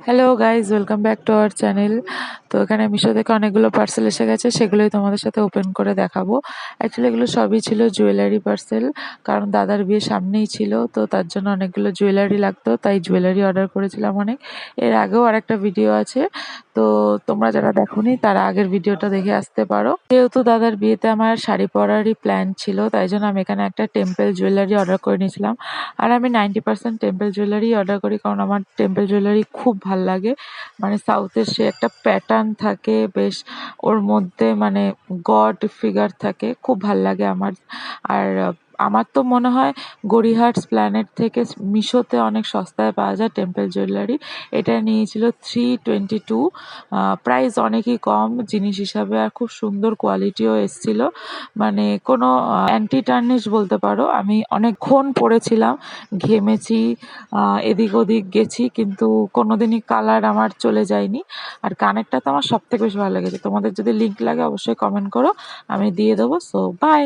Hello guys, welcome back to our channel. তো এখানে মিশো থেকে অনেকগুলো পার্সেল এসে গেছে, সেগুলোই তোমাদের সাথে ওপেন করে দেখাবো। অ্যাকচুয়ালি এগুলো সবই ছিল জুয়েলারি পার্সেল, কারণ দাদার বিয়ে সামনেই ছিল, তো তার জন্য অনেকগুলো জুয়েলারি লাগতো, তাই জুয়েলারি অর্ডার করেছিলাম অনেক। এর আগেও আরেকটা ভিডিও আছে, তো তোমরা যারা দেখোনি তারা আগের ভিডিওটা দেখে আসতে পারো। যেহেতু দাদার বিয়েতে আমার শাড়ি পরারই প্ল্যান ছিল, তাই জন্য আমি এখানে একটা টেম্পল জুয়েলারি অর্ডার করে নিয়েছিলাম। আর আমি 90% টেম্পল জুয়েলারি অর্ডার করি, কারণ আমার টেম্পল জুয়েলারি খুব ভাল লাগে। মানে সাউথের সে একটা প্যাটার্ন থাকে বেশ, ওর মধ্যে মানে গড ফিগার থাকে, খুব ভাল লাগে আমার। আর আমার তো মনে হয় গড়িয়াহাট প্ল্যানেট থেকে মিশোতে অনেক সস্তায় পাওয়া যায় টেম্পল জুয়েলারি। এটা নিয়েছিল 322। প্রাইস অনেকই কম জিনিস হিসাবে, আর খুব সুন্দর কোয়ালিটিও এসছিল। মানে কোনো অ্যান্টি টার্নিশ বলতে পারো। আমি অনেকক্ষণ পরেছিলাম, ঘেমেছি, এদিক ওদিক গেছি, কিন্তু কোনোদিনই কালার আমার চলে যায়নি। আর কানেরটা তো আমার সবথেকে বেশি ভালো লেগেছে। তোমাদের যদি লিঙ্ক লাগে অবশ্যই কমেন্ট করো, আমি দিয়ে দেবো। So by.